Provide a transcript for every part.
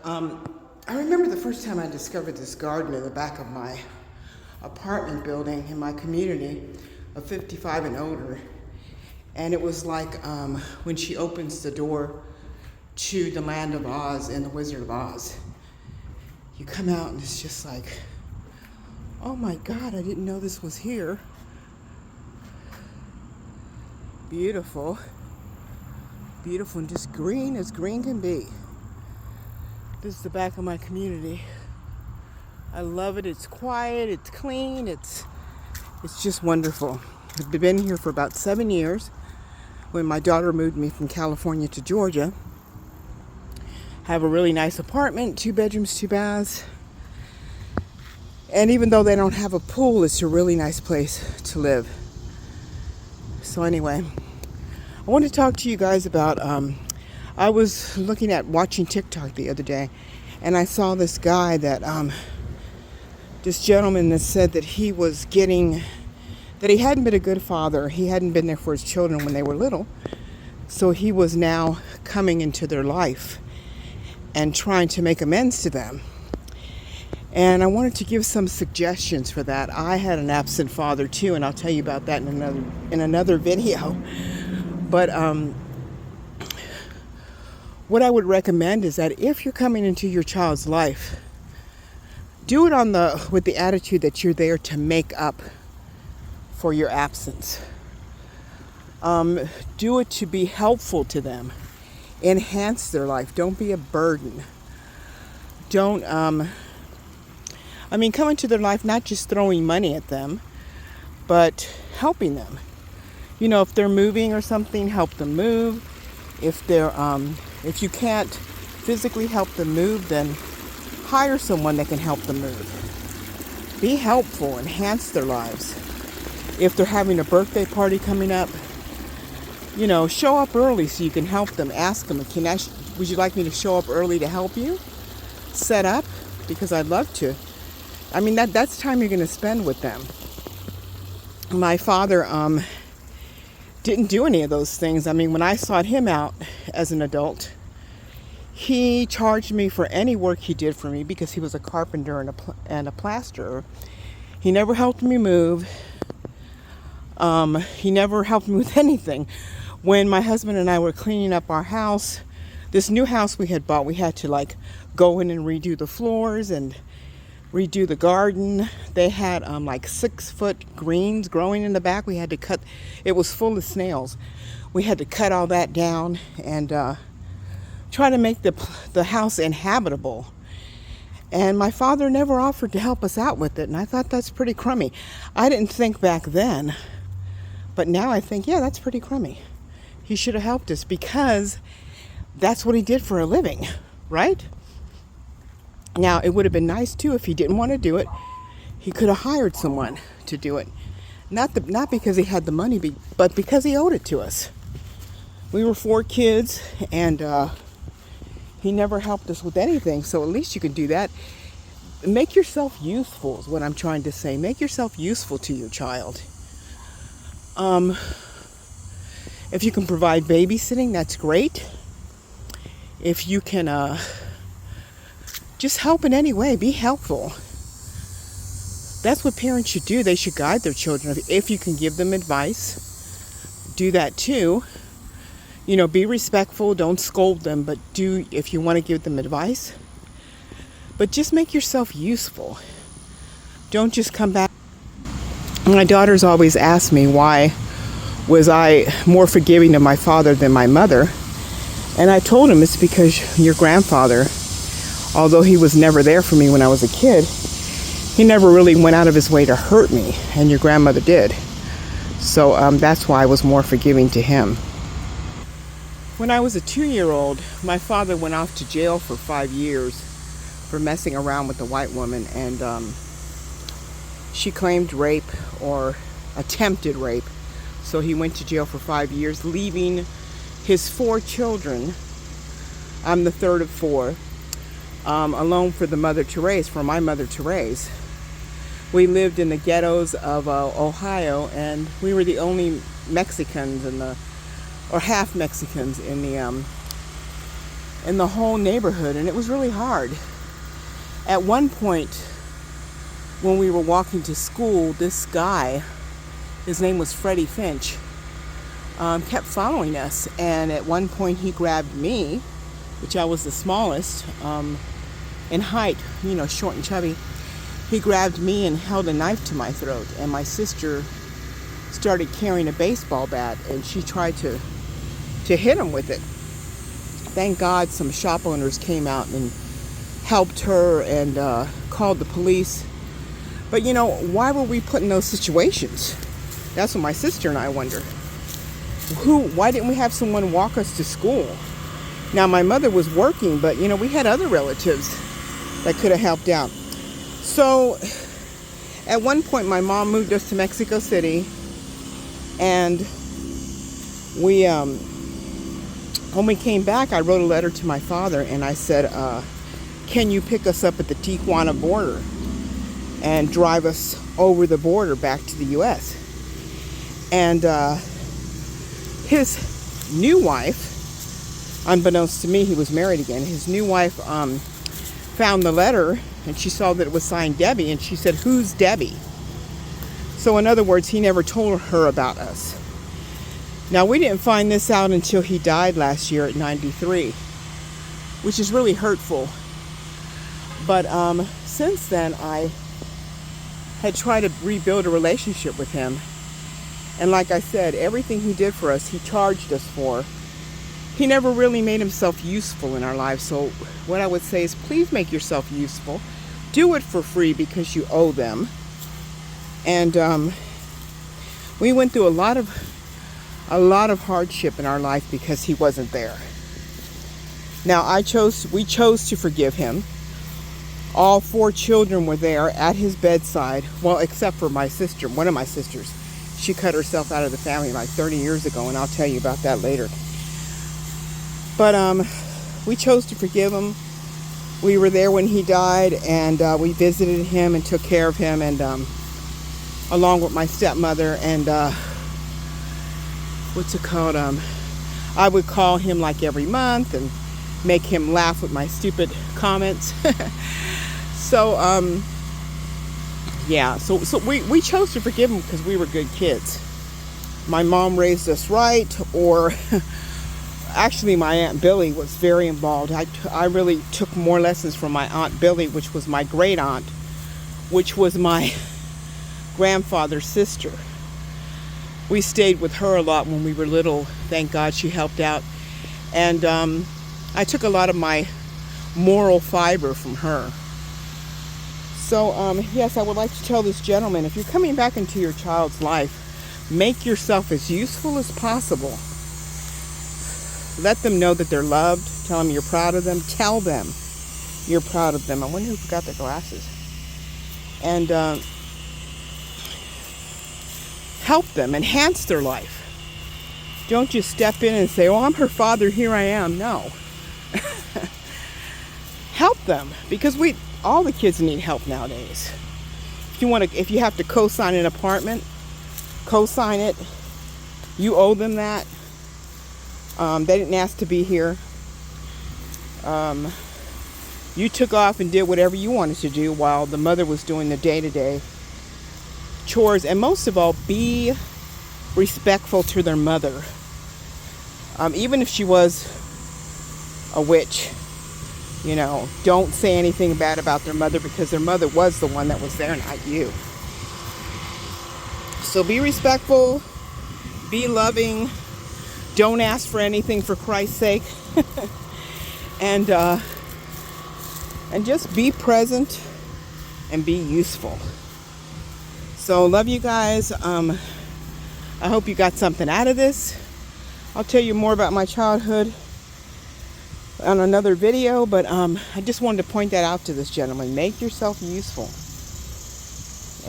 I remember the first time I discovered this garden in the back of my apartment building in my community of 55 and older. And it was like when she opens the door to the Land of Oz and the Wizard of Oz. You come out and it's just like, oh my God, I didn't know this was here. Beautiful. Beautiful and just green as green can be. This is the back of my community. I love it. It's quiet, it's clean, it's just wonderful. I've been here for about 7 years when my daughter moved me from California to Georgia. I have a really nice apartment, 2 bedrooms, 2 baths. And even though they don't have a pool, it's a really nice place to live. So anyway, I want to talk to you guys about, I was watching TikTok the other day, and I saw this guy this gentleman that said that he hadn't been a good father. He hadn't been there for his children when they were little. So he was now coming into their life and trying to make amends to them. And I wanted to give some suggestions for that. I had an absent father too, and I'll tell you about that in another video. But what I would recommend is that if you're coming into your child's life, do it with the attitude that you're there to make up for your absence. Do it to be helpful to them. Enhance their life. Don't be a burden. Don't, come into their life not just throwing money at them, but helping them. You know, if they're moving or something, help them move. If you can't physically help them move, then hire someone that can help them move. Be helpful, enhance their lives. If they're having a birthday party coming up, show up early so you can help them. Ask them, would you like me to show up early to help you? Set up, because I'd love to. That's time you're going to spend with them. My father, didn't do any of those things. When I sought him out as an adult, he charged me for any work he did for me because he was a carpenter and a plasterer. He never helped me move. He never helped me with anything. When my husband and I were cleaning up our house, this new house we had bought, we had to go in and redo the floors and redo the garden. They had 6-foot greens growing in the back. We had to cut. It was full of snails. We had to cut all that down and try to make the house inhabitable. And my father never offered to help us out with it, and I thought that's pretty crummy. I didn't think back then, but now I think, yeah, that's pretty crummy. He should have helped us because that's what he did for a living, right? Now, it would have been nice, too, if he didn't want to do it. He could have hired someone to do it. Not because he had the money, but because he owed it to us. We were 4 kids, and he never helped us with anything, so at least you can do that. Make yourself useful is what I'm trying to say. Make yourself useful to your child. If you can provide babysitting, that's great. If you can just help in any way, be helpful. That's what parents should do. They should guide their children. If you can give them advice, do that too. Be respectful, don't scold them, but if you want to give them advice. But just make yourself useful. Don't just come back. My daughters always ask me why was I more forgiving of my father than my mother. And I told them it's because your grandfather, although he was never there for me when I was a kid, he never really went out of his way to hurt me, and your grandmother did. So that's why I was more forgiving to him. When I was a 2-year-old, my father went off to jail for 5 years for messing around with a white woman, and she claimed rape or attempted rape. So he went to jail for 5 years, leaving his 4 children. I'm the third of 4. Alone for my mother to raise. We lived in the ghettos of Ohio, and we were the only Mexicans or half Mexicans in in the whole neighborhood, and it was really hard. At one point, when we were walking to school, this guy, his name was Freddie Finch, kept following us, and at one point he grabbed me, which I was the smallest in height, short and chubby. He grabbed me and held a knife to my throat, and my sister started carrying a baseball bat, and she tried to hit him with it. Thank God some shop owners came out and helped her and called the police. But why were we put in those situations? That's what my sister and I wonder. Why didn't we have someone walk us to school? Now, my mother was working, but we had other relatives that could have helped out. So at one point, my mom moved us to Mexico City, and when we came back, I wrote a letter to my father, and I said, can you pick us up at the Tijuana border and drive us over the border back to the U.S.? And his new wife, unbeknownst to me, he was married again. His new wife found the letter, and she saw that it was signed Debbie, and she said, "Who's Debbie?" So in other words, he never told her about us. Now, we didn't find this out until he died last year at 93, which is really hurtful. But since then, I had tried to rebuild a relationship with him. And like I said, everything he did for us, he charged us for. He never really made himself useful in our lives. So what I would say is, please make yourself useful. Do it for free because you owe them. And we went through a lot of hardship in our life because he wasn't there. Now, we chose to forgive him. All 4 children were there at his bedside. Well, except for my sister, one of my sisters. She cut herself out of the family like 30 years ago, and I'll tell you about that later. But we chose to forgive him. We were there when he died, and we visited him and took care of him, and along with my stepmother, and what's it called? I would call him like every month and make him laugh with my stupid comments. So we chose to forgive him because we were good kids. My mom raised us right, or actually my Aunt Billy was very involved. I really took more lessons from my Aunt Billy, which was my great aunt, which was my grandfather's sister. We stayed with her a lot when we were little. Thank God she helped out. And I took a lot of my moral fiber from her. So, yes, I would like to tell this gentleman, if you're coming back into your child's life, make yourself as useful as possible. Let them know that they're loved. Tell them you're proud of them. Tell them you're proud of them. I wonder who forgot their glasses. And help them. Enhance their life. Don't just step in and say, "Oh, I'm her father. Here I am." No. Help them, because all the kids need help nowadays. If you have to co-sign an apartment, co-sign it. You owe them that. They didn't ask to be here. You took off and did whatever you wanted to do while the mother was doing the day-to-day chores. And most of all, be respectful to their mother. Even if she was a witch, don't say anything bad about their mother, because their mother was the one that was there, not you. So be respectful, be loving, don't ask for anything for Christ's sake, and just be present and be useful. So love you guys. I hope you got something out of this. I'll tell you more about my childhood on another video, but I just wanted to point that out to this gentleman. Make yourself useful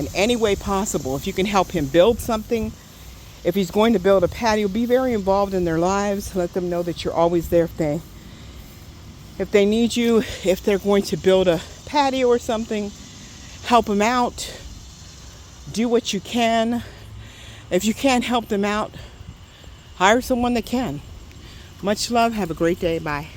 in any way possible. If you can help him build something, if he's going to build a patio, be very involved in their lives. Let them know that you're always there if they need you. If they're going to build a patio or something, help them out. Do what you can. If you can't help them out, hire someone that can. Much love. Have a great day. Bye.